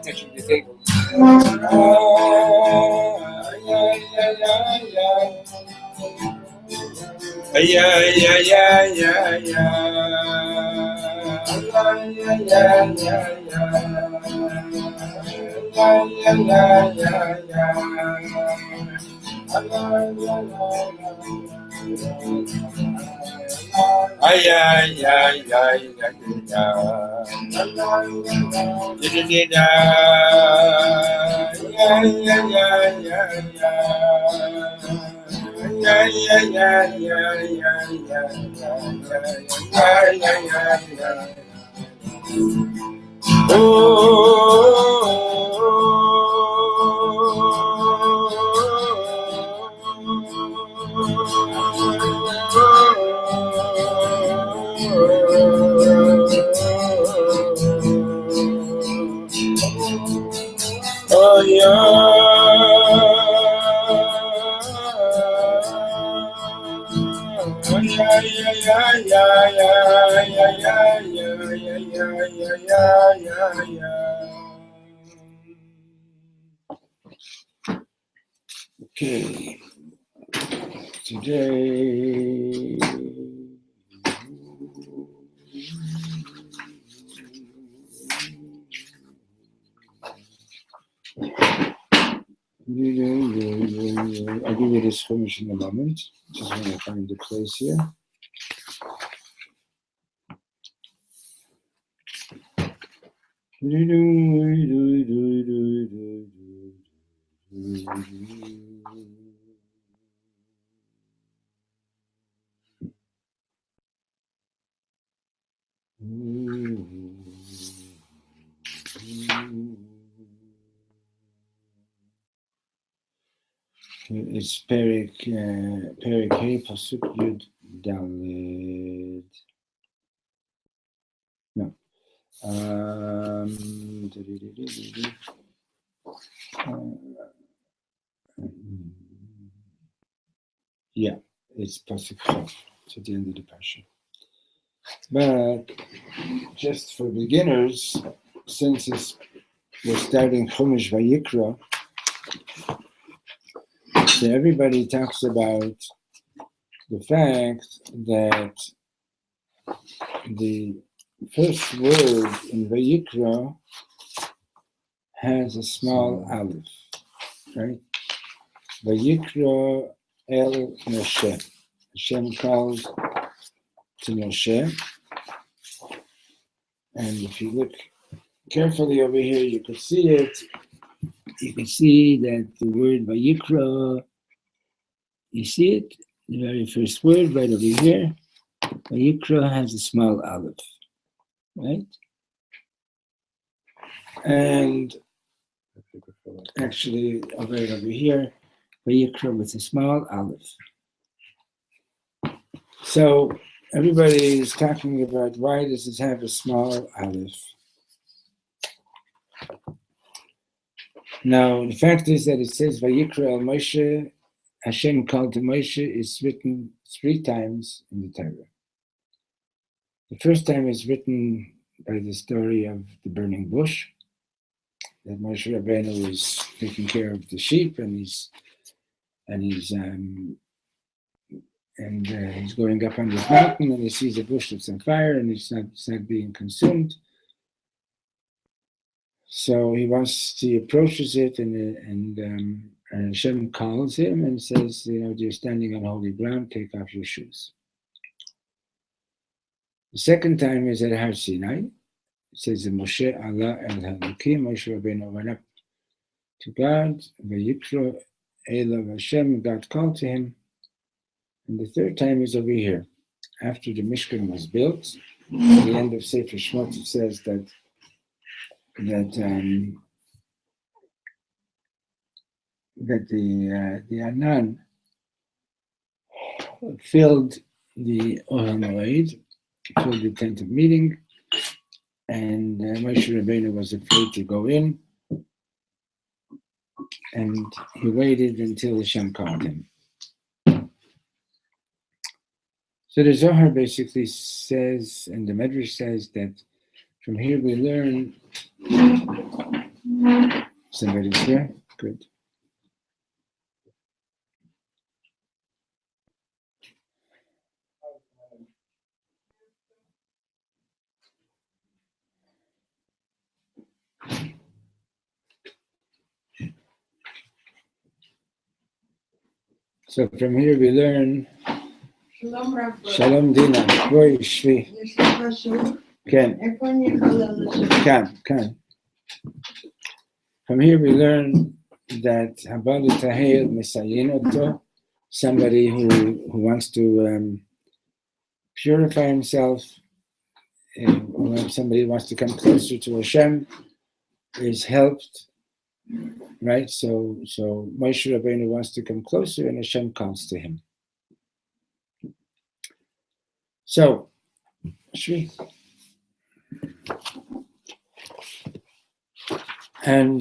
Touching the table. Okay, today I'll give you this Chumash in a moment. Just want to find the place here. It's Perik Hey Pasuk Yud Dalet. No. Yeah, it's Pasuk Chav. It's at the end of the Parshat. But just for beginners, since we're starting Chumash Vayikra, so everybody talks about the fact that the first word in Vayikra has a small aleph, right? Vayikra El Moshe. Hashem called to Moshe. And if you look carefully over here, you can see it. You can see that the word Vayikra You see it? The very first word right over here. Vayikra has a small aleph, right? And actually, right over here, Vayikra with a small aleph. So everybody is talking about why does it have a small aleph? Now, the fact is that it says Vayikra al Moshe, Hashem called to Moshe, is written 3 times in the Torah. The first time is written by the story of the burning bush, that Moshe Rabbeinu is taking care of the sheep, and he's going up on this mountain, and he sees a bush that's on fire, and it's not being consumed. So he approaches it, and Hashem calls him and says, you're standing on holy ground, take off your shoes. The second time is at Har Sinai. It says, Moshe Allah el Halakim, Moshe Rabbeinu went up to God, Vayikra Elav Hashem, God called to him. And the third time is over here. After the Mishkan was built, at the end of Sefer Shmot, it says that the Anan filled the Ohel Moed, filled the tent of meeting, and Moshe Rabbeinu was afraid to go in, and he waited until Hashem called him. So the Zohar basically says, and the Medrash says, that from here we learn. Somebody's here? Good. So from here we learn. Shalom Rav. Shalom Dina. Boi shvi. יש לך שיעור? Ken. איפה אני יכולה לשבת? Kan. From here we learn that Habal Tahir Misayin Oto, somebody who wants to purify himself, when somebody wants to come closer to Hashem, is helped, right? So Moshe Rabbeinu wants to come closer, and Hashem calls to him. So, Shri. And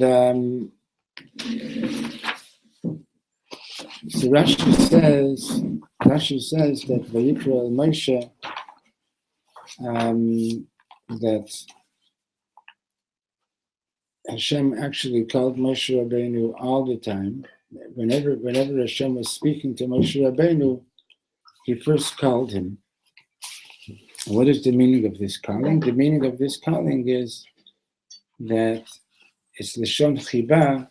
so Rashi says that Vayikra al Moshe, that Hashem actually called Moshe Rabbeinu all the time. Whenever Hashem was speaking to Moshe Rabbeinu, he first called him. What is the meaning of this calling? The meaning of this calling is that it's Lashon Chiba,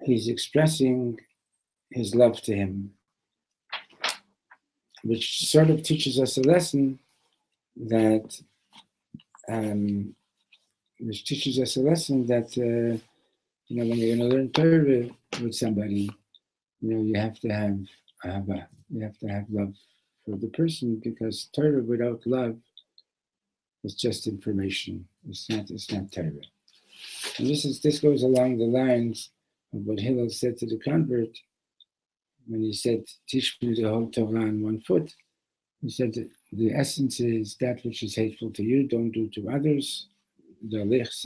he's expressing his love to him, which sort of teaches us a lesson that when you're going to learn Torah with somebody, you have to have ahava, you have to have love for the person, because Torah without love is just information. It's not Torah. And this goes along the lines of what Hillel said to the convert when he said, "Teach me the whole Torah on 1 foot." He said that the essence is that which is hateful to you, don't do to others. So he This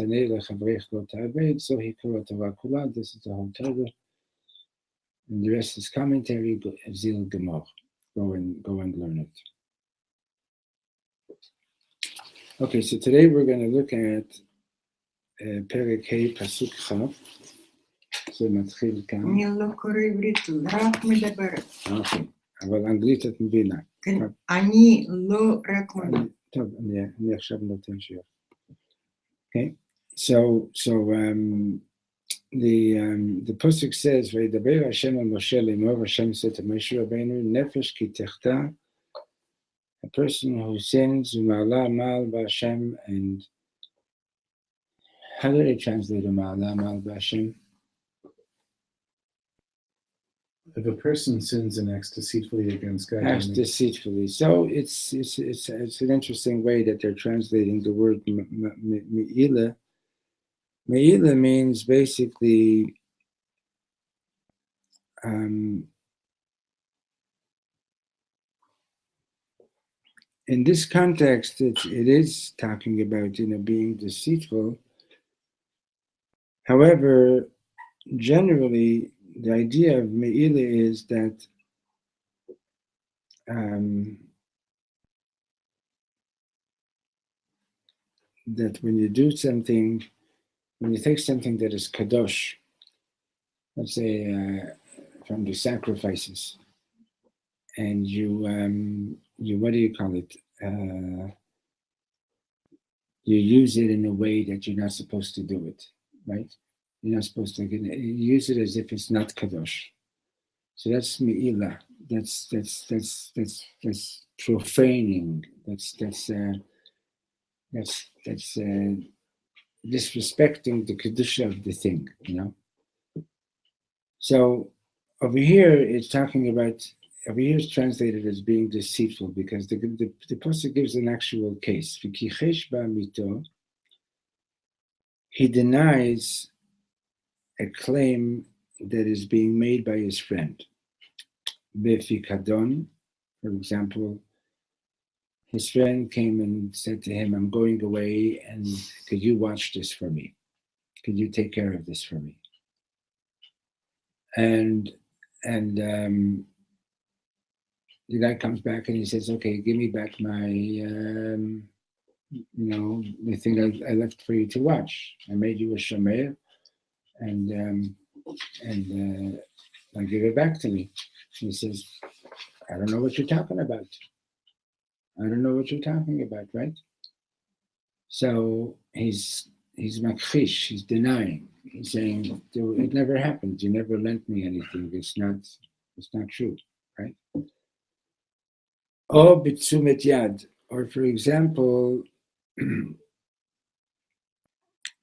is the whole Torah. And the rest is commentary, Zil Gemor. Go and learn it. Okay, so today we're going to look at Perek Hey Pasuk Chav. זה מתחיל כאן. אני לא קורא עברית, רק מדברת. אוקיי, אבל אנגלית את מבינה. כן, אני לא רק מדברת. טוב, אני עכשיו נותן שיעור. Okay, so the pasuk says, "Vayidaber Hashem al Moshe lemor." Hashem said to Moshe Rabbeinu, "Nefesh ki techta," a person who sins, u'ma'ala mal b'Hashem, and how do they translate u'ma'ala mal b'Hashem? If a person sins and acts deceitfully against God, acts then deceitfully. So it's an interesting way that they're translating the word me'ila. Me'ila means basically in this context, it is talking about being deceitful. However, generally, the idea of me'ila is that that when you do something, when you take something that is kadosh, let's say from the sacrifices, and you what do you call it? You use it in a way that you're not supposed to do it, right? You're not supposed to use it as if it's not kadosh. So that's me'ila. That's profaning. That's disrespecting the kedusha of the thing. So over here it's talking about. Over here is translated as being deceitful because the pasuk gives an actual case. He denies a claim that is being made by his friend. Befikadon, for example, his friend came and said to him, I'm going away, and could you watch this for me? Could you take care of this for me? And the guy comes back and he says, okay, give me back my, the thing I left for you to watch. I made you a shomer, and now give it back to me. And he says, I don't know what you're talking about. I don't know what you're talking about, right? So he's makfish, he's denying. He's saying, it never happened. You never lent me anything. It's not true, right? Or bitzumet yad, or for example,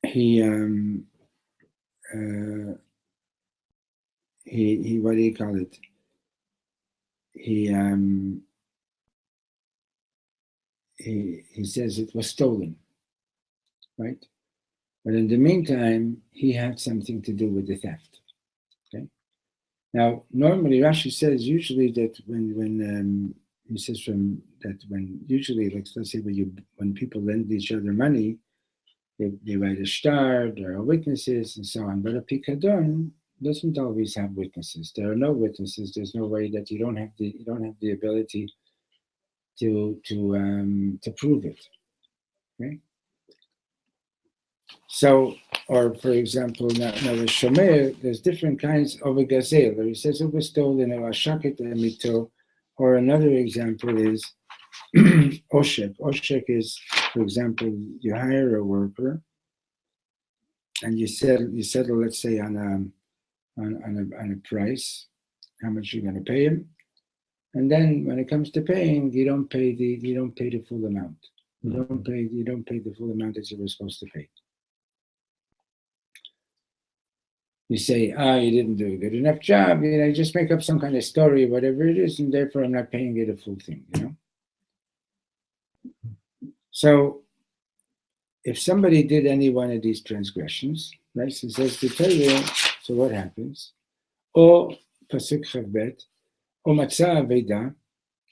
he what do you call it? He says it was stolen, right? But in the meantime, he had something to do with the theft. Okay. Now, normally Rashi says usually that when he says from that when usually, like let's say when people lend each other money, they write a star, there are witnesses and so on. But a pikadon doesn't always have witnesses. There are no witnesses. There's no way that you don't have the ability to prove it. Okay. So, or for example, now the shomer, there's different kinds of a gazelle. He says it was stolen, or ashaket emito, or another example is oshek. Oshek is, for example, you hire a worker, and you settle, let's say, on a price, how much you're going to pay him, and then when it comes to paying, you don't pay the full amount. You don't pay the full amount that you were supposed to pay. You say, you didn't do a good enough job, you just make up some kind of story, whatever it is, and therefore I'm not paying you the full thing, So if somebody did any one of these transgressions, right, so it says to tell you, so what happens? Or pasuk chavbet, or matzah aveda,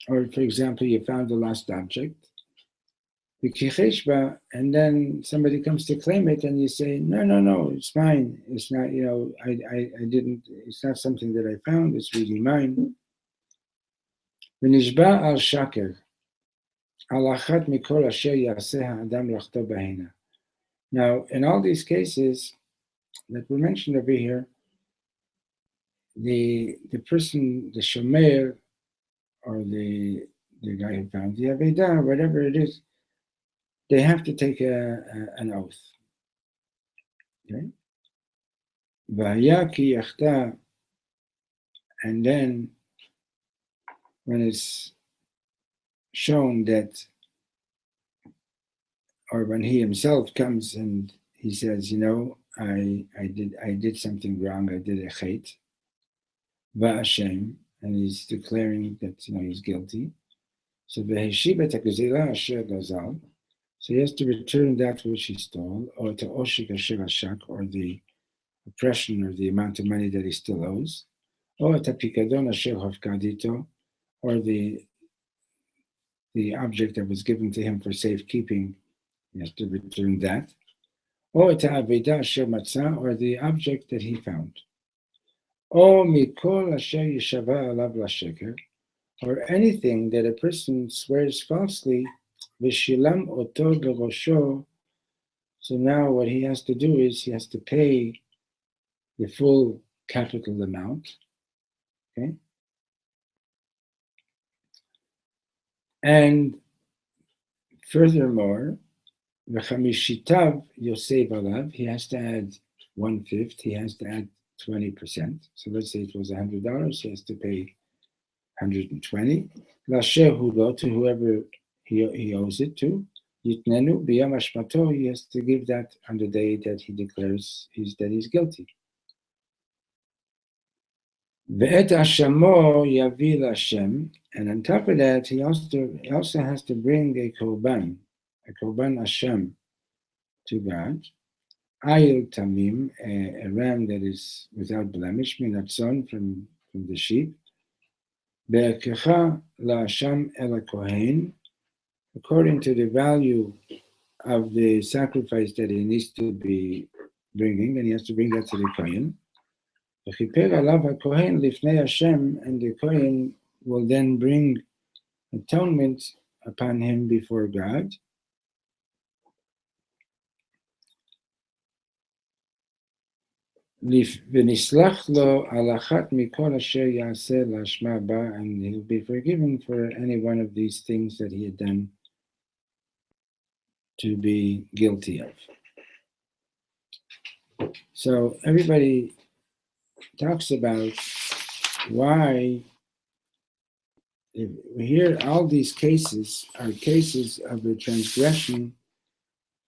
or for example, you found a lost object, and then somebody comes to claim it, and you say, no, it's mine. It's not, I didn't. It's not something that I found. It's really mine. V'nishba al shaker, al achat mikol asher yaseh ha'adam lachto bahena. Now, in all these cases that were mentioned over here, the person, the shomer, or the guy who found the aveda, whatever it is, they have to take an oath. Okay? Vayaki yachta, and then when it's shown that, or when he himself comes and he says, I did something wrong, I did a chait, Va'ashem, and he's declaring that he's guilty. So v'heshiv et hagzela asher gazal. So he has to return that which he stole, or to oshik asher hashak, or the oppression or the amount of money that he still owes, or to pikadon asher hafkadito, or the object that was given to him for safekeeping. He has to return that, or to aveda asher matzah, or the object that he found, or mikol asher yishava alav lasheker, or anything that a person swears falsely, v'shilam oto b'rosho. So now what he has to do is he has to pay the full capital amount, okay? And furthermore, v'chamishitav yosev alav, he has to add 1/5, he has to add 20%. So let's say it was $100, he has to pay 120. Lasher hulo, to whoever he owes it to. Yitnenu b'yam hashmato, he has to give that on the day that he declares that he's guilty. Ve'et hashamo yavi l'Hashem, and on top of that, he also has to bring a korban Hashem to God. Ayil tamim, a ram that is without blemish, minatzon from the sheep. Be'ekecha la'Hashem el kohen, according to the value of the sacrifice that he needs to be bringing, and he has to bring that to the kohen. V'chiper alav hakohen lifnei Hashem, and the kohen will then bring atonement upon him before God. V'nislach lo alachat mikol asher yaseh lashma ba, and he'll be forgiven for any one of these things that he had done to be guilty of. So everybody talks about why here all these cases are cases of a transgression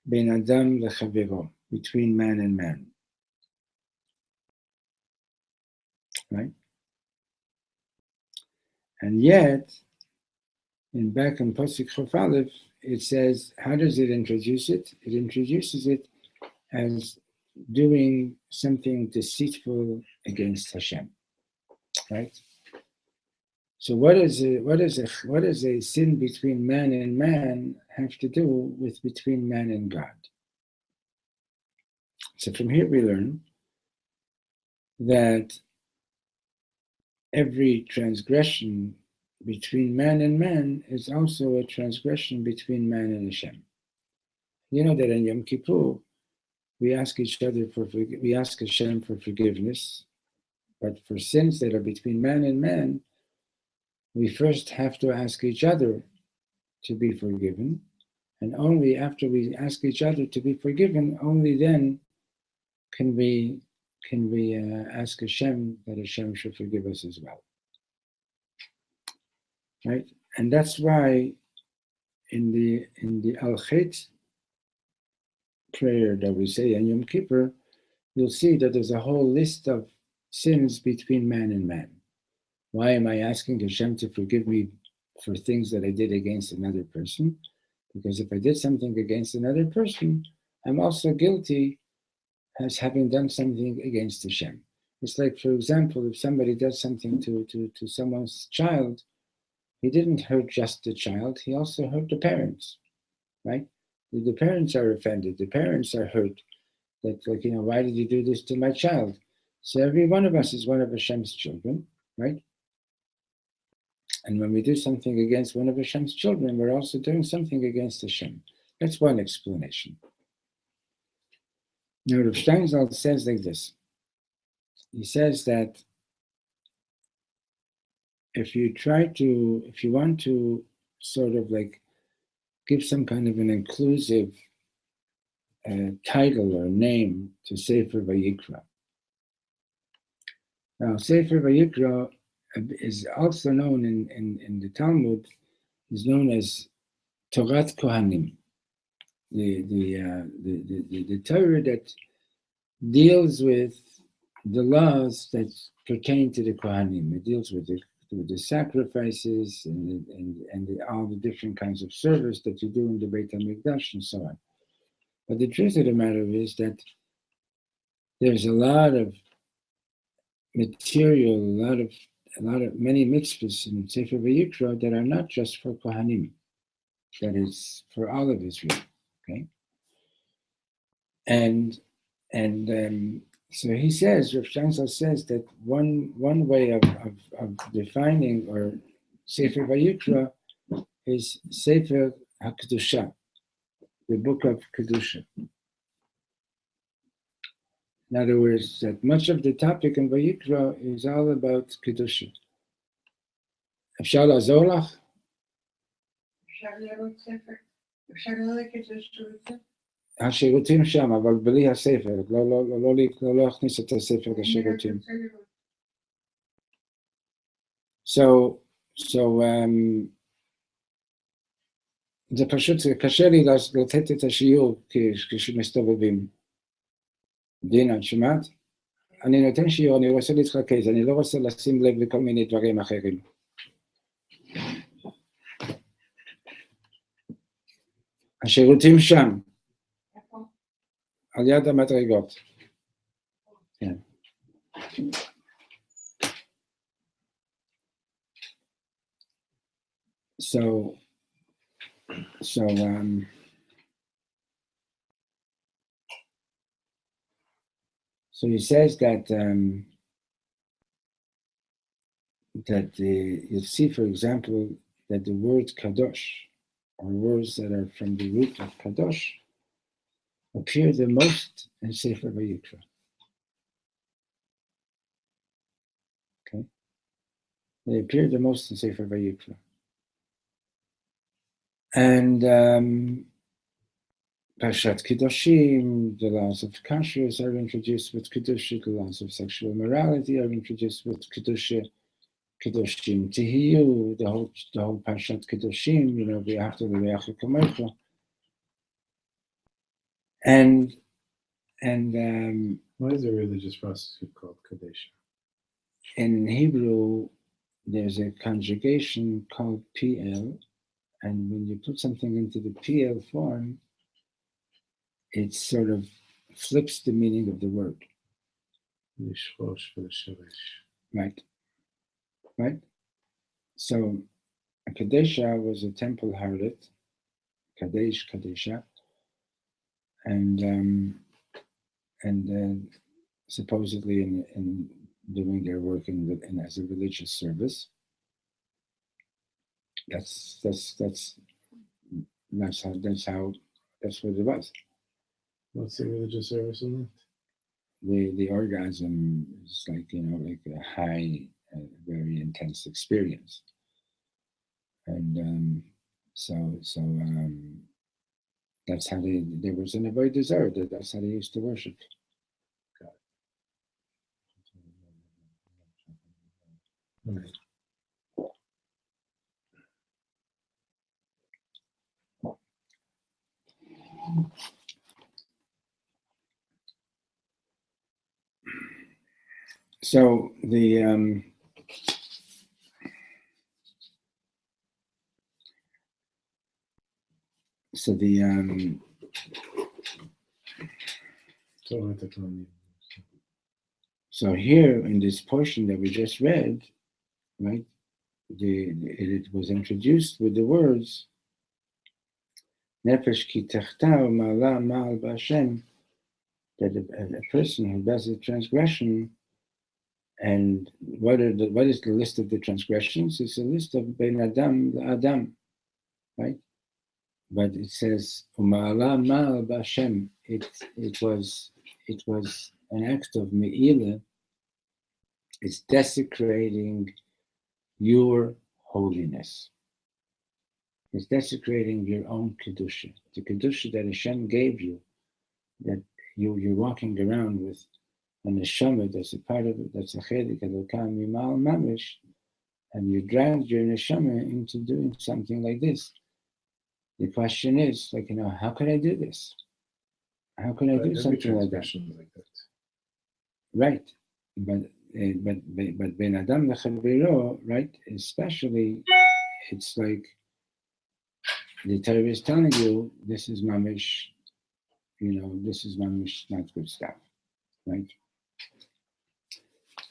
ben adam lechavero, between man and man, right? And yet, back in Pasuk Chof Aleph, it says, how does it introduce it? It introduces it as doing something deceitful against Hashem, right? So what does a sin between man and man have to do with between man and God? So from here we learn that every transgression between man and man is also a transgression between man and Hashem. You know that in Yom Kippur, we ask Hashem for forgiveness, but for sins that are between man and man, we first have to ask each other to be forgiven, and only after we ask each other to be forgiven, only then can we ask Hashem that Hashem should forgive us as well. Right? And that's why in the Al-Chet prayer that we say in Yom Kippur, you'll see that there's a whole list of sins between man and man. Why am I asking Hashem to forgive me for things that I did against another person? Because if I did something against another person, I'm also guilty as having done something against Hashem. It's like, for example, if somebody does something to someone's child, he didn't hurt just the child, he also hurt the parents, right? The parents are offended, the parents are hurt. That, like, why did you do this to my child? So every one of us is one of Hashem's children, right? And when we do something against one of Hashem's children, we're also doing something against Hashem. That's one explanation. Now, Rav Steinsaltz says like this. He says that if you want to sort of like give some kind of an inclusive title or name to Sefer Vayikra. Now, Sefer Vayikra is also known in the Talmud, is known as Torat Kohanim, the Torah that deals with the laws that pertain to the Kohanim. It deals with the sacrifices and all the different kinds of service that you do in the Beit HaMikdash and so on. But the truth of the matter is that there's a lot of material, many mitzvahs in Sefer Vayikra that are not just for Kohanim, that is for all of Israel. Okay, so he says, Rav Shansel says that one way of defining or Sefer Vayikra is Sefer HaKedusha, the book of Kedusha. In other words, that much of the topic in Vayikra is all about Kedusha. אפשר לעזור לך? אפשר לראות ספר? אפשר ללכת לשירותים? השירותים שם, אבל בלי הספר, לא להכניס את הספר לשירותים. So, זה פשוט, קשה לי לתת את השיעור כשמסתובבים. דינה, שמעת? אני נותן שיעור, אני רוצה להתרכז, אני לא רוצה לשים לב לכל מיני דברים אחרים. השירותים שם, על יד המדרגות. כן. So he says that you see, for example, that the word kadosh, or words that are from the root of kadosh, appear the most in Sefer Vayikra. Okay, they appear the most in Sefer Vayikra. And Parshat Kedoshim, the laws of kashrus are introduced with Kedusha, the laws of sexual morality are introduced with Kedusha, Kedoshim Tihiyu, the whole Parshat Kedoshim, after the Vayikra Kamercha. And why is a religious prostitute called Kadesha? In Hebrew, there's a conjugation called PL, and when you put something into the PL form, it sort of flips the meaning of the word. Right? So, a Kadesha was a temple harlot, Kadesha, and supposedly in doing their work in as a religious service. That's what it was. What's the religious service in that? The orgasm is like a high, very intense experience, and so that's how there was an avoid desire. That's how they used to worship. Right. So so here in this portion that we just read, right, it was introduced with the words Nefesh ki techta ma'ala ma'al b'Hashem, that a person who does a transgression, and what is the list of the transgressions? It's a list of Ben Adam Adam, right? But it says Uma'ala ma'al b'Hashem. It was an act of me'ila. It's desecrating your holiness. It's desecrating your own kedusha, the kedusha that Hashem gave you, that you're walking around with a neshama that's a part of it, that's a chelik elokam mimal mamish, and you dragged your neshama into doing something like this. The question is, how could I do this? How can I do something like that? Like that? Right, but but Ben Adam Lechavero, right? Especially, it's like the Torah is telling you this is mamish, this is mamish not good stuff, right?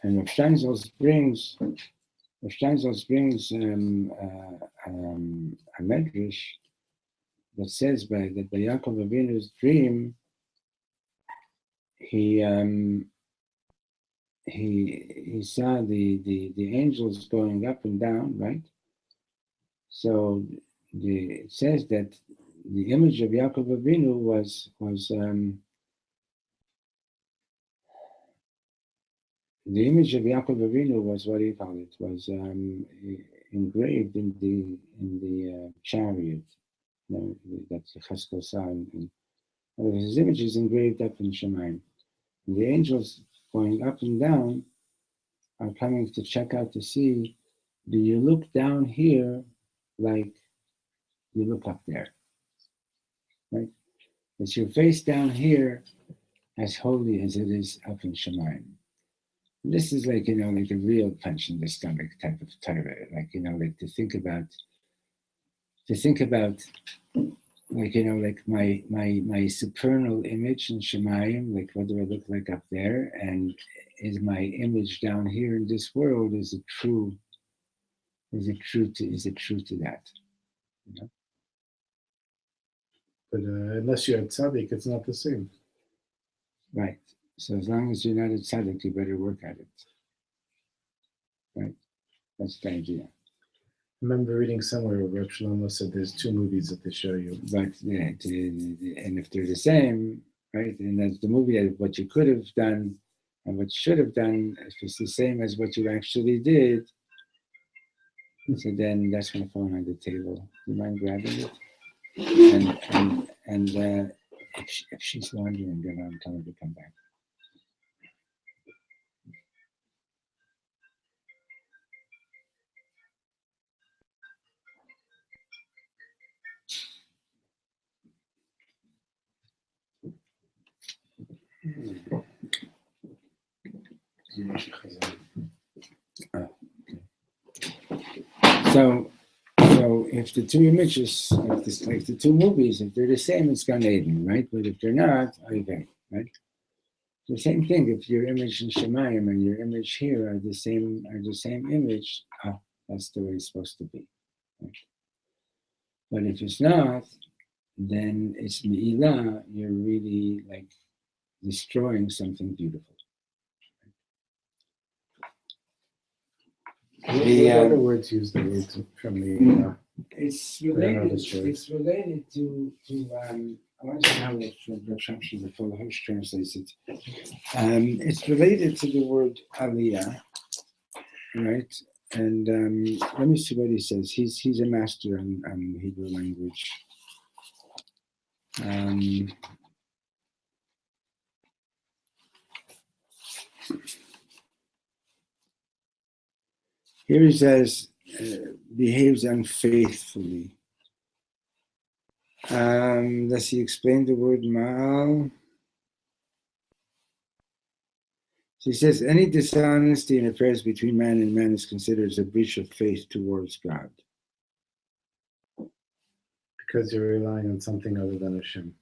And Rav Steinsaltz brings a medrash that says that by Yaakov Avinu's dream, he saw the angels going up and down, right? So it says that the image of Yaakov Avinu was the image of Yaakov Avinu was, what do you call it? Was engraved in the chariot. That Cheskel saw, and his image is engraved up in Shemayim. And the angels going up and down are coming to check out to see, do you look down here like you look up there? Right? Is your face down here as holy as it is up in Shemayim? This is like, like a real punch in the stomach type of Torah. Like, like to think about, like, like my supernal image in Shemayim, like what do I look like up there? And is my image down here in this world, is it true to that? But unless you're a tzaddik, it's not the same. Right. So as long as you're not a tzaddik, you better work at it. Right? That's the idea. I remember reading somewhere where Reb Shlomo said there's 2 movies that they show you. But yeah, and if they're the same, right? And that's the movie of what you could have done and what you should have done. If it's the same as what you actually did, so then that's my phone on the table. Do you mind grabbing it? And if she's wandering, then I'll tell her to come back. So if the 2 images, like the 2 movies, if they're the same, it's Gan Eden, right? But if they're not, okay, right? The same thing. If your image in Shemayim and your image here are the same image, that's the way it's supposed to be. Right? But if it's not, then it's Me'ilah. You're really like destroying something beautiful. What other words use the words from the? It's related. It's related to. I want to see how the full Hirsch translates it. It's related to the word aliyah, right? And let me see what he says. He's a master on Hebrew language. Here he says, behaves unfaithfully. Does he explain the word ma'al? So he says, any dishonesty in affairs between man and man is considered as a breach of faith towards God. Because you're relying on something other than Hashem.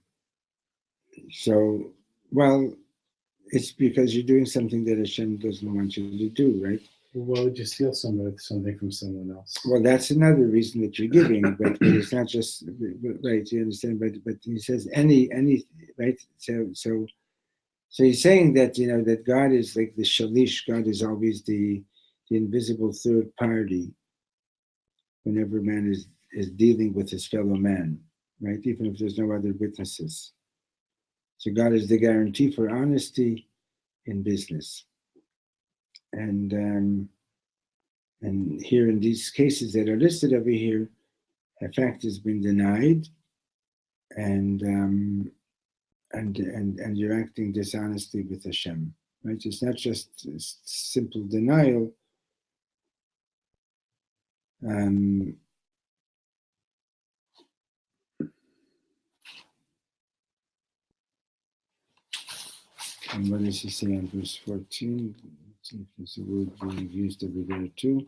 So, well, it's because you're doing something that Hashem doesn't want you to do, right? Well, why would you steal something from someone else? Well, that's another reason that you're giving, but it's not just, right, you understand, but he says any, right, so he's saying that, that God is like the shalish, God is always the invisible third party whenever man is dealing with his fellow man, right, even if there's no other witnesses. So God is the guarantee for honesty in business. And here in these cases that are listed over here, a fact has been denied, and you're acting dishonestly with Hashem, right? It's not just simple denial. And what does he say on verse 14? See if there's a word being used over there too.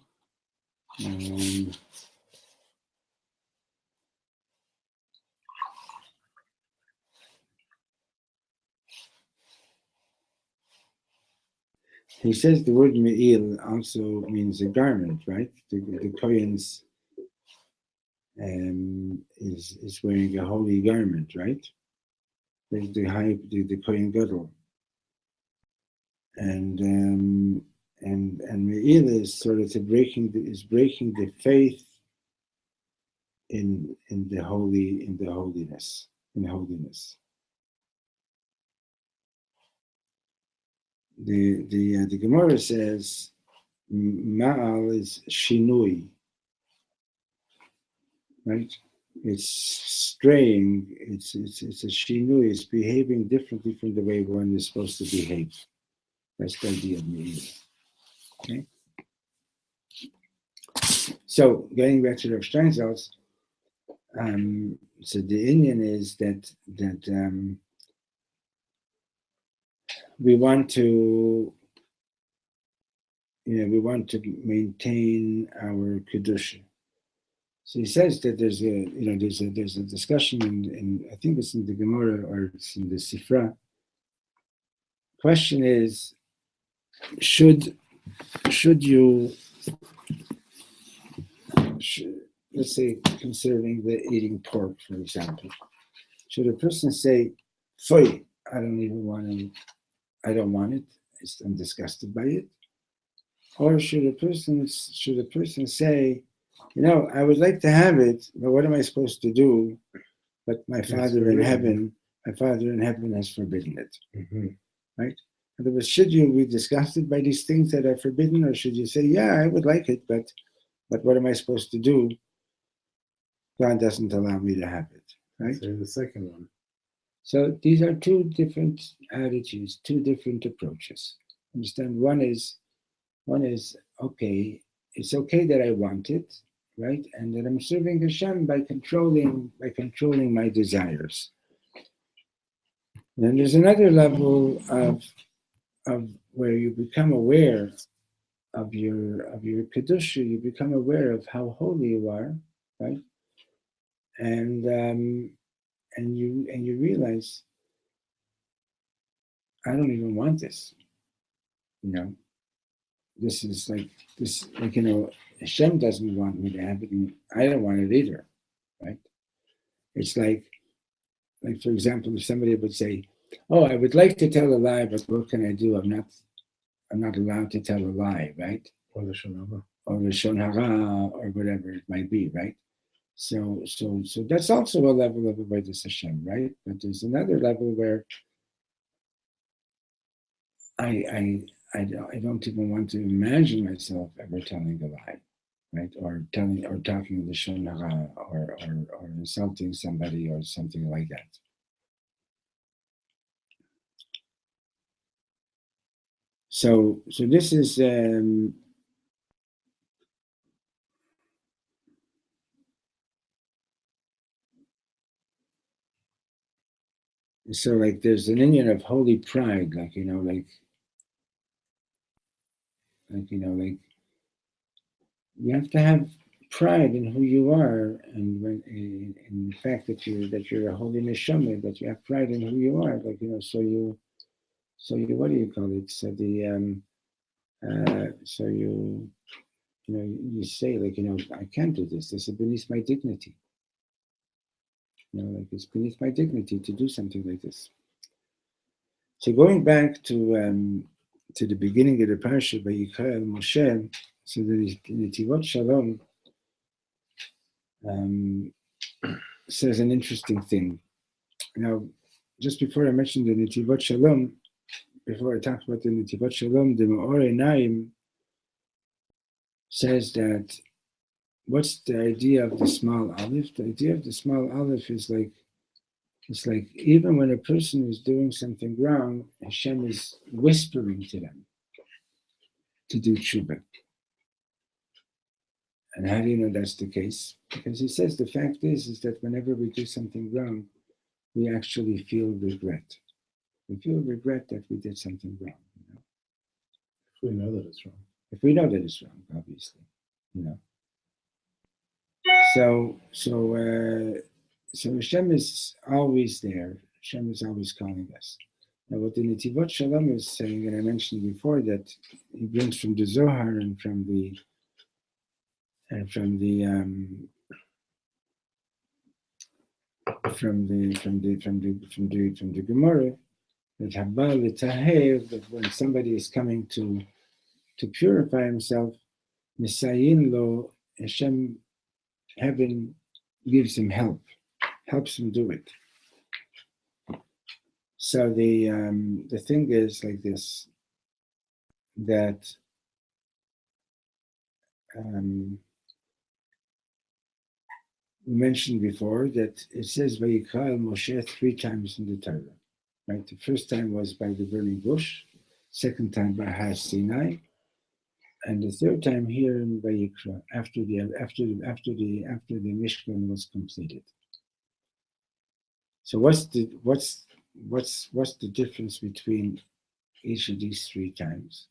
He says the word me'il also means a garment, right? The Kohen's is wearing a holy garment, right? The Kohen Gadol, and me'il is sort of breaking the faith in holiness. The Gemara says ma'al is shinui, right? It's straying. It's a shinui. It's behaving differently from the way one is supposed to behave. That's the idea of me'il. Okay. So getting back to Rav Steinsaltz, so the Indian is that we want to maintain our kedusha. So he says that there's a discussion in I think it's in the Gemara or it's in the Sifra. Question is, should you let's say concerning the eating pork, for example, should a person say, "Foy, I don't want it. I'm disgusted by it," or should a person say, I would like to have it, but what am I supposed to do? But my Father in heaven has forbidden it. Mm-hmm. Right? In other words, should you be disgusted by these things that are forbidden, or should you say, yeah, I would like it, but what am I supposed to do? God doesn't allow me to have it. Right? So the second one. So these are two different attitudes, two different approaches. Understand? One is okay, it's okay that I want it, right? And that I'm serving Hashem by controlling my desires. And then there's another level of where you become aware of your kedusha, you become aware of how holy you are, right? And you realize, I don't even want this. This is like Hashem doesn't want me to have it, and I don't want it either, right? It's like for example, if somebody would say, "Oh, I would like to tell a lie, but what can I do? I'm not allowed to tell a lie," right? Or the Shonara. Or the Shon Hara, or whatever it might be, right? So that's also a level of avodas Hashem, right? But there's another level where I don't even want to imagine myself ever telling a lie, right? Or talking the Shon Hara, or insulting somebody or something like that. So this is so like there's an Indian of holy pride, like you have to have pride in who you are, and in the fact that you're a holy neshama, that you have pride in who you are, so you what do you call it? So so you say I can't do this. This is beneath my dignity. It's beneath my dignity to do something like this. So going back to the beginning of the Parshat Vayikra Moshe, so the Netivot Shalom says an interesting thing. Now, just before I mentioned the Netivot Shalom, before I talked about the Netivot Shalom, the Me'or Einayim says that what's the idea of the small aleph? The idea of the small aleph is it's like even when a person is doing something wrong, Hashem is whispering to them to do tshuva. And how do you know that's the case? Because he says the fact is that whenever we do something wrong, we actually feel regret. We feel regret that we did something wrong. we know that it's wrong. If we know that it's wrong, obviously, you know. So Hashem is always there. Hashem is always calling us. Now, what the Netivot Shalom is saying, and I mentioned before that he brings from the Zohar and from the Gemara, that Haba l'tahev, that when somebody is coming to purify himself, Misayin lo, Hashem, heaven gives him help, helps him do it. So the thing is like this, that we mentioned before that it says Vayikra Moshe 3 times in the Torah. Right? The first time was by the burning bush, second time by Har Sinai, and the third time here in Vayikra after the Mishkan was completed. So what's the difference between each of these 3 times?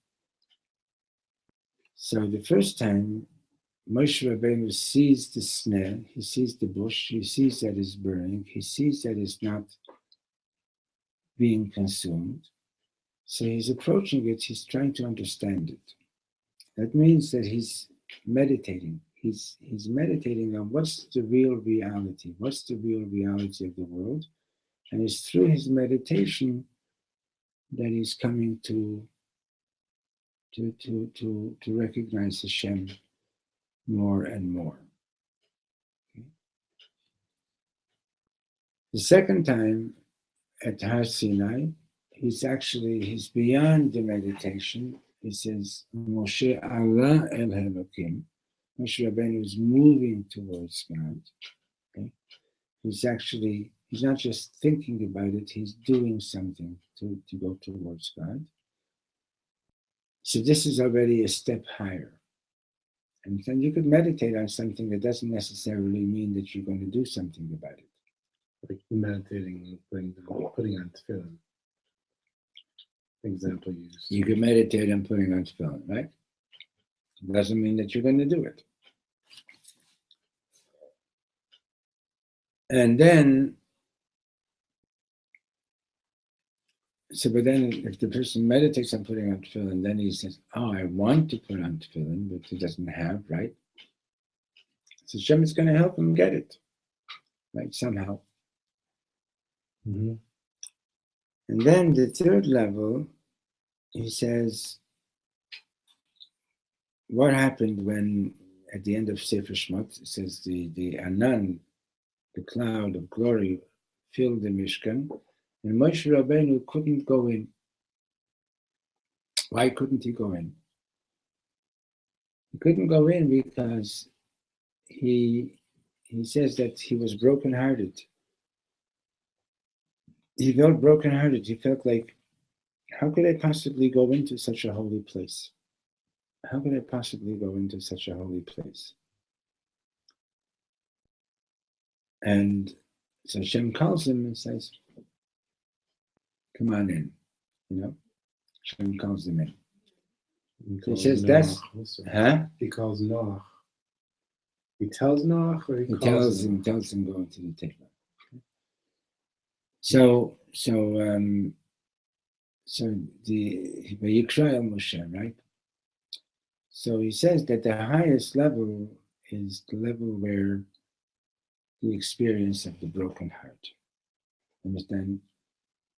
So the first time, Moshe Rabbeinu sees the sneh, he sees the bush, he sees that it's burning, he sees that it's not being consumed. So he's approaching it, he's trying to understand it. That means that he's meditating. He's meditating on what's the real reality, what's the real reality of the world. And it's through his meditation that he's coming to recognize Hashem more and more. Okay. The second time at Har Sinai, he's beyond the meditation. He says, Moshe Allah el Elokim. Moshe Rabbeinu is moving towards God. Okay? He's not just thinking about it, he's doing something to go towards God. So this is already a step higher. And then you could meditate on something that doesn't necessarily mean that you're going to do something about it. Like meditating and putting on tefillin. Example used. You could meditate on putting on tefillin, right? It doesn't mean that you're going to do it. And then, but then if the person meditates on putting on tefillin, then he says, oh, I want to put on tefillin, but he doesn't have, right? So Hashem is going to help him get it, right, somehow. Mm-hmm. And then the third level, he says, what happened when, at the end of Sefer Shmot, it says the Anan, the cloud of glory, filled the Mishkan, and Moshe Rabbeinu couldn't go in. Why couldn't he go in? He couldn't go in because he says that he was brokenhearted. He felt brokenhearted. He felt like, how could I possibly go into such a holy place? How could I possibly go into such a holy place? And so Hashem calls him and says, come on in, you know? Hashem calls him in. He says that's, huh? He calls Noach. He tells Noach, or he tells him go into the table. So the Vayikra Moshe, right? So he says that the highest level is the level where the experience of the broken heart. Understand?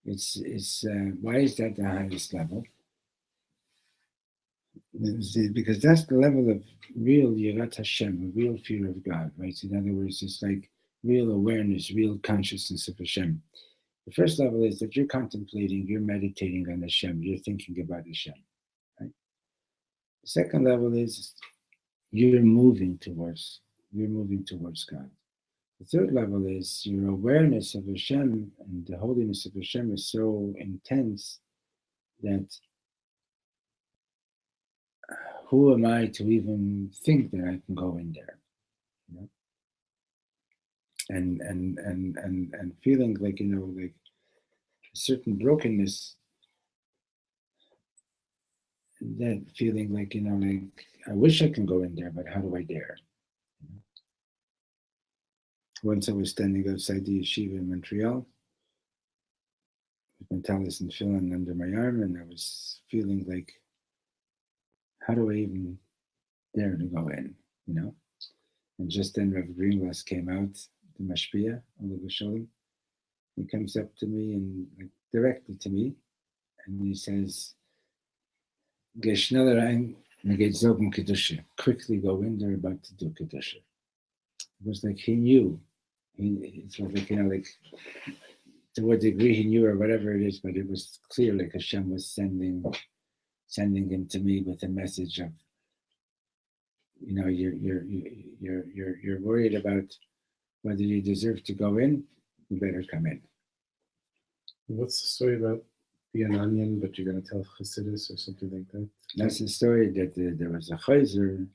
It's why is that the highest level? Because that's the level of real Yirat Hashem, real fear of God, right? In other words, it's like real awareness, real consciousness of Hashem. The first level is that you're contemplating, you're meditating on Hashem, you're thinking about Hashem, right? The second level is you're moving towards God. The third level is your awareness of Hashem and the holiness of Hashem is so intense that who am I to even think that I can go in there? You know? And feeling like, you know, like a certain brokenness that feeling like, like I wish I can go in there, but how do I dare? Once I was standing outside the yeshiva in Montreal with my talis and tefillin under my arm, and I was feeling like, how do I even dare to go in? And just then Rav Greengrass came out, the Mashpia, Sholom. He comes up to me and directly to me, and he says, "Geh schneller rein, and geht zogen kedusha." Quickly go in, they're about to do kedusha. It was like he knew. It's like, like to what degree he knew or whatever it is, but it was clear like Hashem was sending him to me with a message of, you're worried about whether you deserve to go in, you better come in. What's the story about being an onion, but you're going to tell Chassidus or something like that? That's the story that there was a chayzer.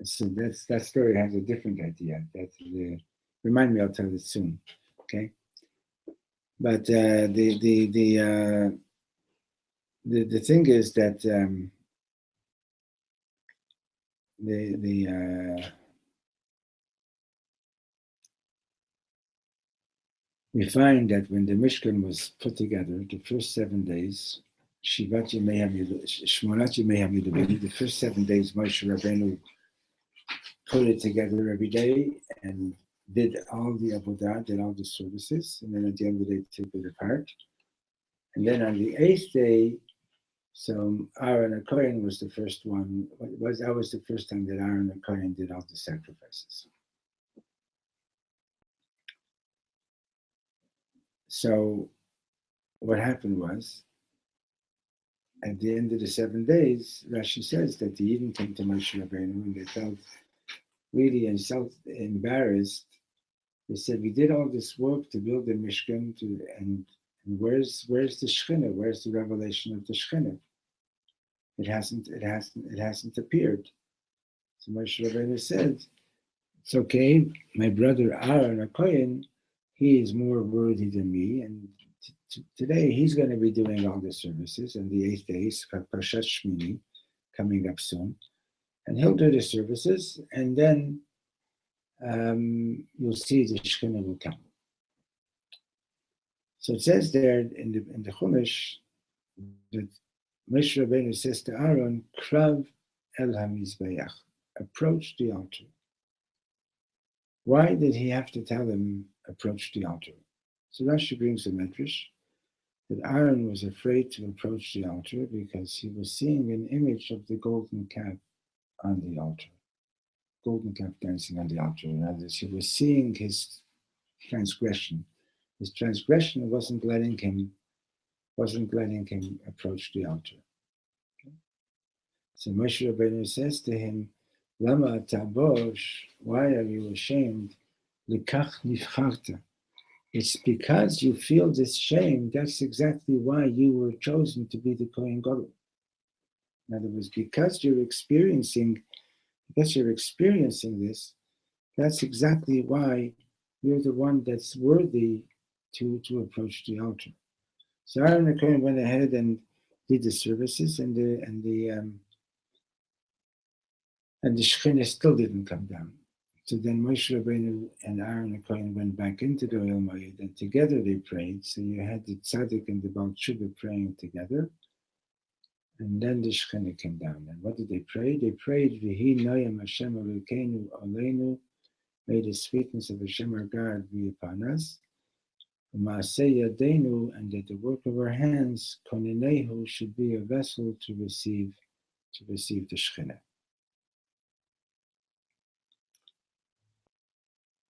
So that story has a different idea. Remind me, I'll tell it soon. Okay. But the thing is that we find that when the Mishkan was put together, the first 7 days, Shmonat Yemei HaMiluvim, the first 7 days, Moshe Rabbeinu put it together every day and did all the avodah, did all the services, and then at the end of the day, took it apart. And then on the 8th day, so Aaron HaKohen was the first one. That was the first time that Aaron HaKohen did all the sacrifices. So what happened was, at the end of the 7 days, Rashi says that the Yidden came to Moshe Rabbeinu and they felt really embarrassed. They said, "We did all this work to build the Mishkan, and where's the Shekhinah? Where's the revelation of the Shekhinah? It hasn't appeared." So Moshe Rabbeinu said, "It's okay. My brother Aaron HaKohen, he is more worthy than me, and today he's going to be doing all the services, and the 8th day is Parshat Shmini, coming up soon, and he'll do the services, and then you'll see the Shekhinah will come." So it says there in the Chumash that Moshe Rabbeinu says to Aaron, "Krav el hamizbeach," approach the altar. Why did he have to tell him approach the altar? So Rashi brings a medrash that Aaron was afraid to approach the altar because he was seeing an image of the golden calf on the altar, golden calf dancing on the altar. In other words, he was seeing his transgression. His transgression wasn't letting him approach the altar. Okay? So Moshe Rabbeinu says to him, "Lama tabosh? Why are you ashamed? Likach nifcharta." It's because you feel this shame. That's exactly why you were chosen to be the Kohen Gadol. In other words, because you're experiencing this, that's exactly why you're the one that's worthy to approach the altar. So Aaron the Kohen went ahead and did the services, and the Shekhinah still didn't come down. So then Moshe Rabbeinu and Aaron the Kohen went back into the Ohel Moed, and together they prayed. So you had the Tzaddik and the Baal Tshuva praying together, and then the Shekhinah came down. And what did they pray? They prayed, "V'hi noyam Hashem Elokeinu aleinu," may the sweetness of Hashem our God be upon us. Ma'aseh yadeinu, and that the work of our hands, konenehu, should be a vessel to receive the Shekhinah.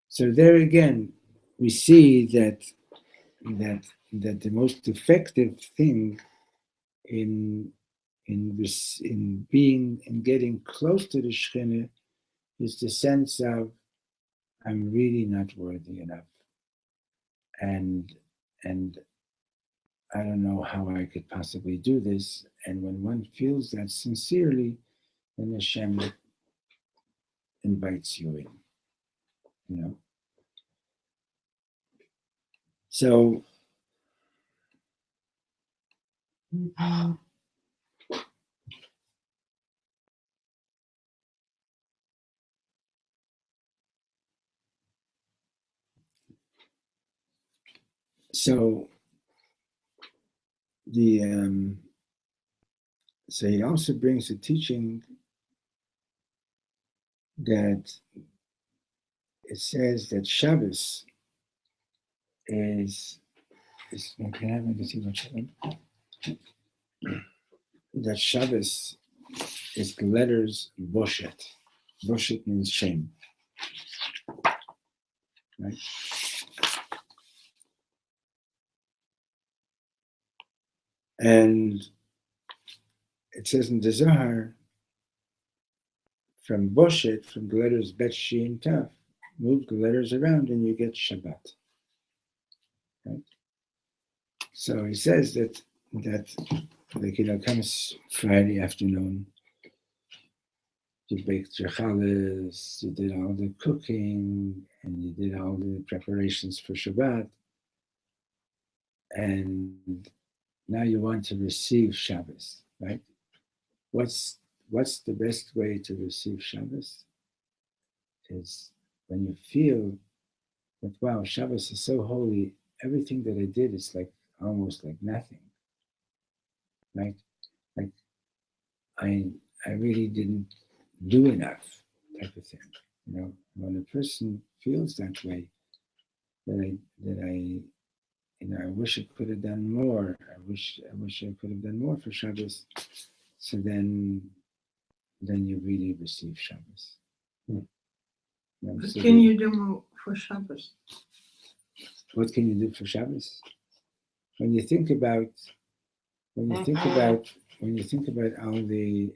So there again, we see that the most effective thing in getting close to the Shekhinah is the sense of, I'm really not worthy enough, and I don't know how I could possibly do this. And when one feels that sincerely, then Hashem invites you in. So So so he also brings a teaching that it says that Shabbos is that Shabbos is the letters Boshet. Boshet means shame, right? And it says in the Zohar, from Boshet, from the letters Bet, Shin, Tav, move the letters around and you get Shabbat. Right? So he says that comes Friday afternoon, you baked your challahs, you did all the cooking, and you did all the preparations for Shabbat, and now you want to receive Shabbos, right? What's the best way to receive Shabbos? Is when you feel that, wow, Shabbos is so holy, everything that I did is like almost like nothing, right? Like I really didn't do enough, type of thing. When a person feels that way, that I wish I could have done more. I wish I could have done more for Shabbos. So then you really receive Shabbos. What can you do for Shabbos? What can you do for Shabbos? When you think about all the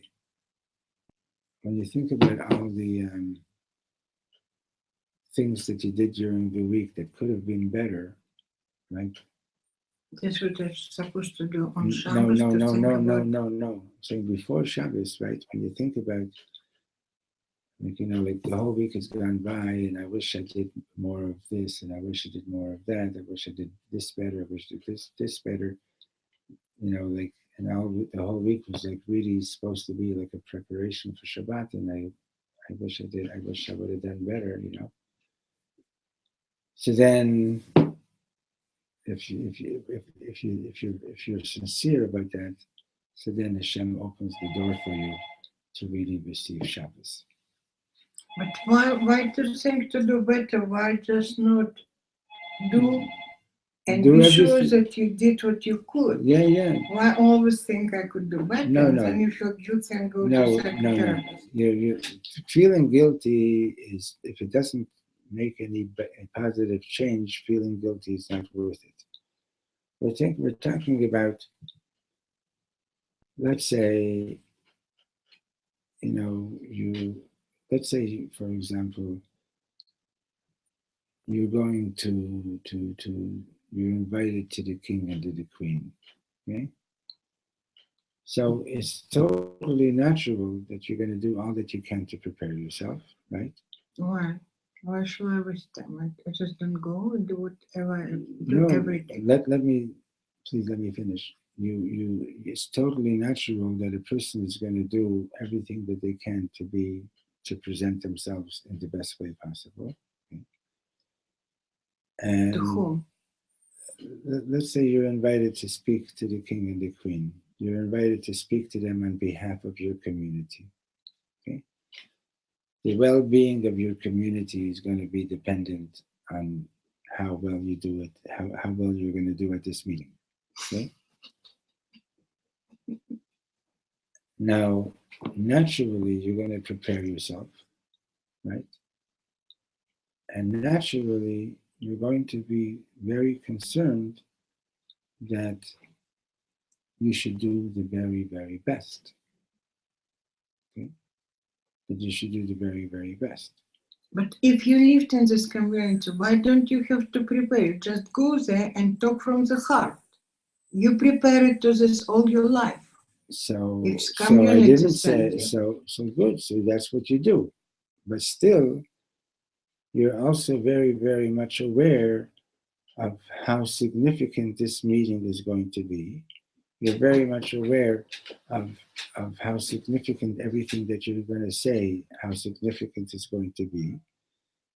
things that you did during the week that could have been better, right? That's what they're supposed to do on Shabbos. No. So before Shabbos, right? When you think about, like the whole week has gone by, and I wish I did more of this, and I wish I did more of that. I wish I did this better. I wish I did this better. And the whole week was like really supposed to be like a preparation for Shabbat, and I wish I did. I wish I would have done better. So then, if you're sincere about that, so then Hashem opens the door for you to really receive Shabbos. But why to think to do better? Why just not do and be sure that you did what you could? Yeah. Why always think I could do better? No. Then you feel guilty and go to secretary. You're feeling guilty is, if it doesn't make any positive change, feeling guilty is not worth it. We're talking about, let's say, let's say, for example, you're going you're invited to the king and to the queen, okay? So it's totally natural that you're going to do all that you can to prepare yourself, right? Why? Why should I waste time? I just don't go and do whatever I do every day. Please let me finish. It's totally natural that a person is going to do everything that they can to present themselves in the best way possible. Okay? And to whom? Let's say you're invited to speak to the king and the queen. You're invited to speak to them on behalf of your community. Okay? The well-being of your community is going to be dependent on how well you do it, how well you're going to do at this meeting. Okay? Now, naturally, you're going to prepare yourself, right? And naturally, you're going to be very concerned that you should do the very, very best. Okay? That you should do the very, very best. But if you lived in this community, why don't you have to prepare? Just go there and talk from the heart. You prepare it to this all your life. So It's I didn't say so good. So that's what you do. But still, you're also very, very much aware of how significant this meeting is going to be. You're very much aware of how significant everything that you're going to say, how significant it's going to be.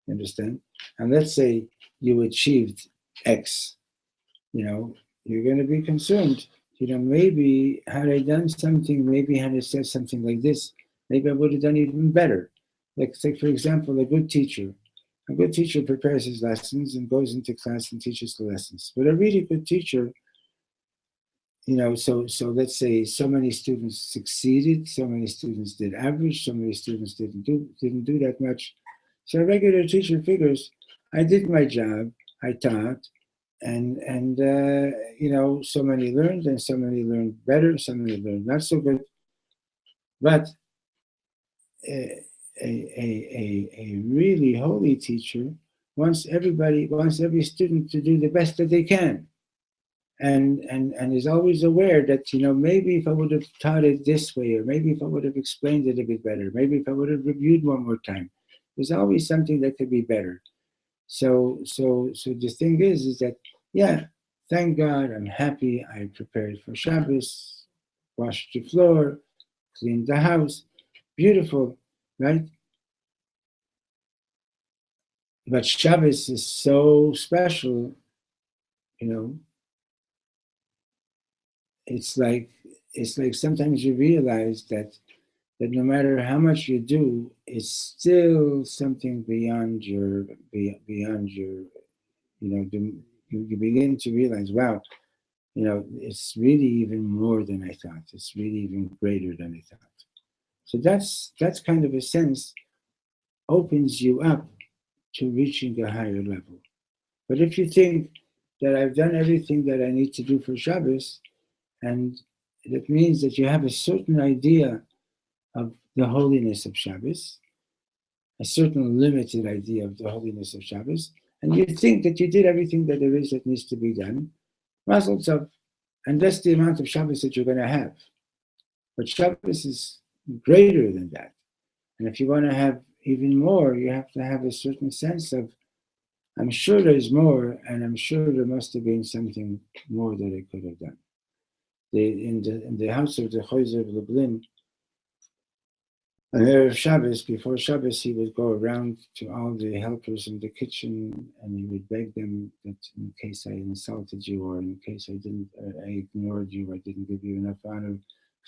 Understand? And let's say you achieved X, you're going to be concerned. Maybe had I done something, maybe had I said something like this, maybe I would have done even better. Like, for example, a good teacher. A good teacher prepares his lessons and goes into class and teaches the lessons. But a really good teacher, so let's say so many students succeeded, so many students did average, so many students didn't do that much. So a regular teacher figures, I did my job, I taught, and so many learned, and so many learned better, so many learned not so good. But a really holy teacher wants every student to do the best that they can. And is always aware that maybe if I would have taught it this way, or maybe if I would have explained it a bit better, maybe if I would have reviewed one more time, there's always something that could be better. So the thing is that thank God, I'm happy. I prepared for Shabbos, washed the floor, cleaned the house, beautiful, right? But Shabbos is so special, It's like sometimes you realize that no matter how much you do, it's still something beyond your. You begin to realize, wow, it's really even more than I thought. It's really even greater than I thought. So that's kind of a sense opens you up to reaching a higher level. But if you think that I've done everything that I need to do for Shabbos, and that means that you have a certain idea of the holiness of Shabbos, a certain limited idea of the holiness of Shabbos, and you think that you did everything that there is that needs to be done, Mazel Tov, and that's the amount of Shabbos that you're going to have. But Shabbos is greater than that. And if you want to have even more, you have to have a certain sense of, I'm sure there's more, and I'm sure there must have been something more that I could have done. In the house of the Choizer of Lublin, on Erev Shabbos, before Shabbos, he would go around to all the helpers in the kitchen, and he would beg them that in case I insulted you, or in case I ignored you, I didn't give you enough honor,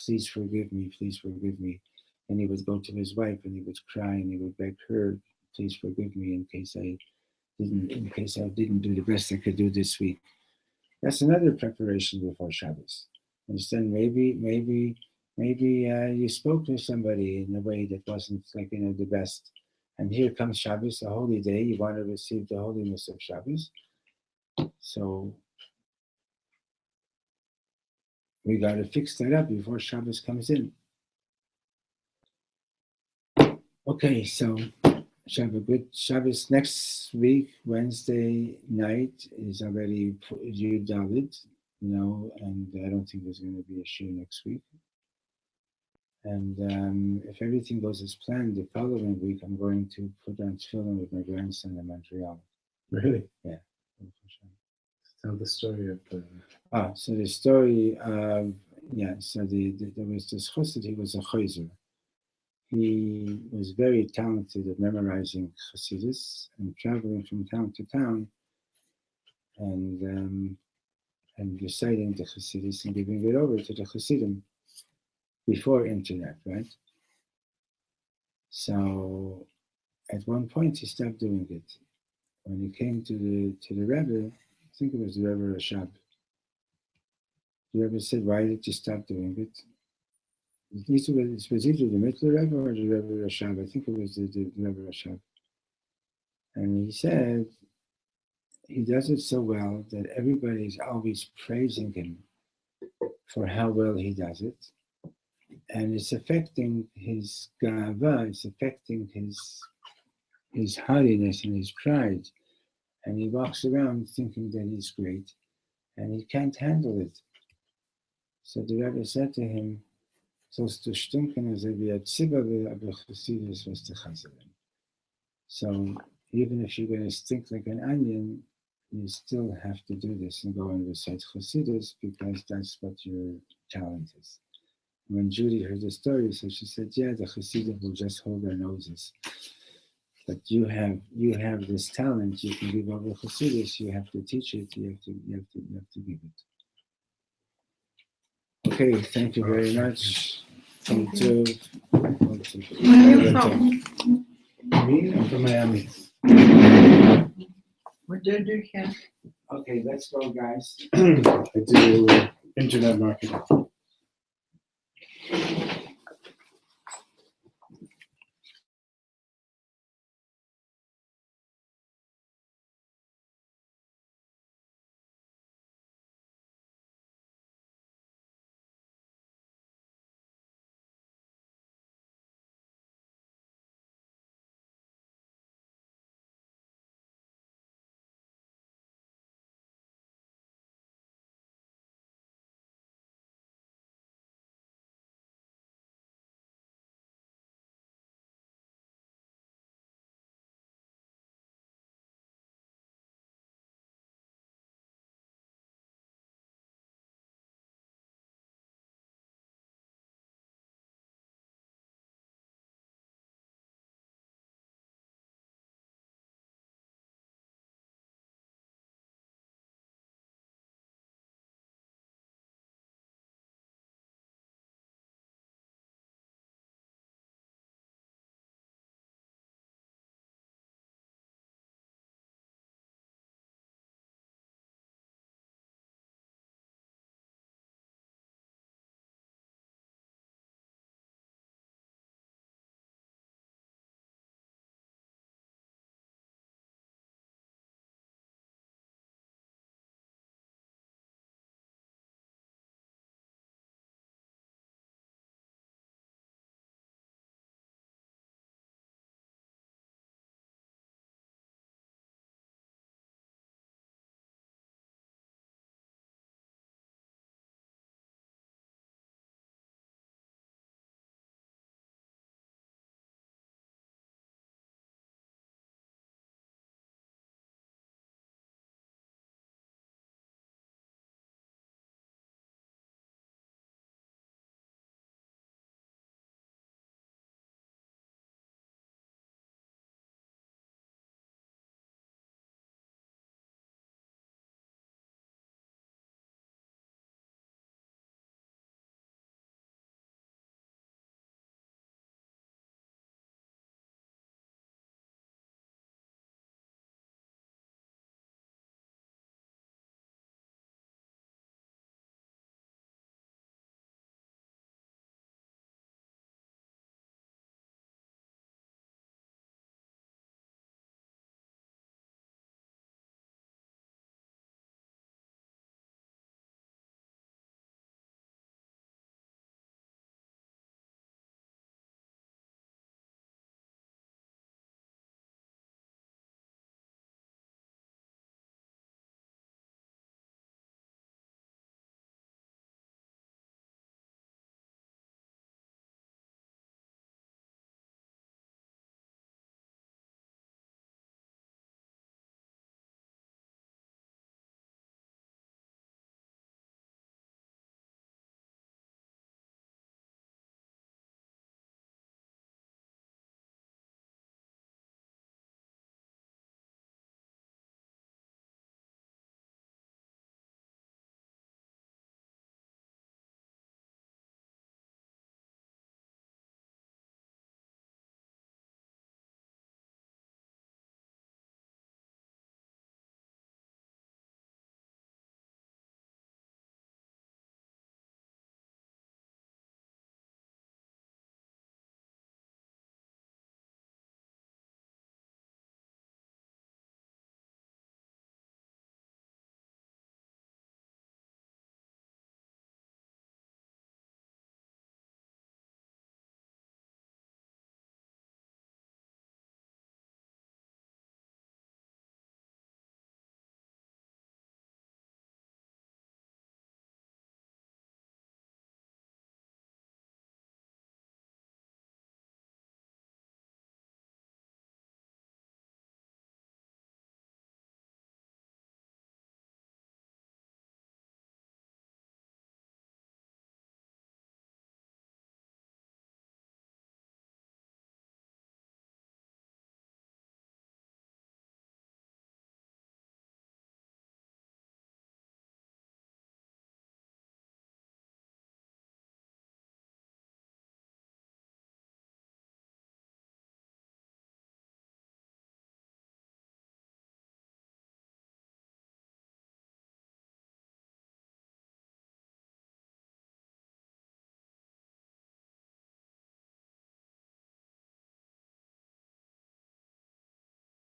please forgive me, please forgive me. And he would go to his wife, and he would cry, and he would beg her, please forgive me in case I didn't do the best I could do this week. That's another preparation before Shabbos. Understand? Maybe you spoke to somebody in a way that wasn't the best. And here comes Shabbos, a holy day. You want to receive the holiness of Shabbos. So we got to fix that up before Shabbos comes in. Okay, so have a good Shabbos. Next week, Wednesday night is already Yud Dalit, and I don't think there's going to be a show next week. And if everything goes as planned, the following week I'm going to put on tefillin with my grandson in Montreal. Really? Yeah. Tell the story of the. So the story of So there was this chassid. He was a chayzer. He was very talented at memorizing chassidus and traveling from town to town, and reciting the chassidus and giving it over to the chassidim before internet, right? So at one point he stopped doing it. When he came to the Rebbe, I think it was the Rebbe Rashab. The Rebbe said, "Why did you stop doing it?" It was either the Mittler Rebbe or the Rebbe Rashab. I think it was the Rebbe Rashab. And he said he does it so well that everybody is always praising him for how well he does it, and it's affecting his gava. It's affecting his haughtiness and his pride. And he walks around thinking that he's great, and he can't handle it. So the Rebbe said to him, "Sollst du stinken, also wie ein Zwiebel, aber Chassidus was the Chasidim." So even if you're going to stink like an onion, you still have to do this and go and recite Chassidus because that's what your talent is. When Judy heard the story, so she said, "Yeah, the Chassidim will just hold their noses." But you have this talent. You can give over Chassidus. You have to teach it. You have to give it. Okay. Thank you very much. Thank you. Where are you from? Me, I'm from Miami. What do you have? Okay, let's go, guys. I do internet marketing.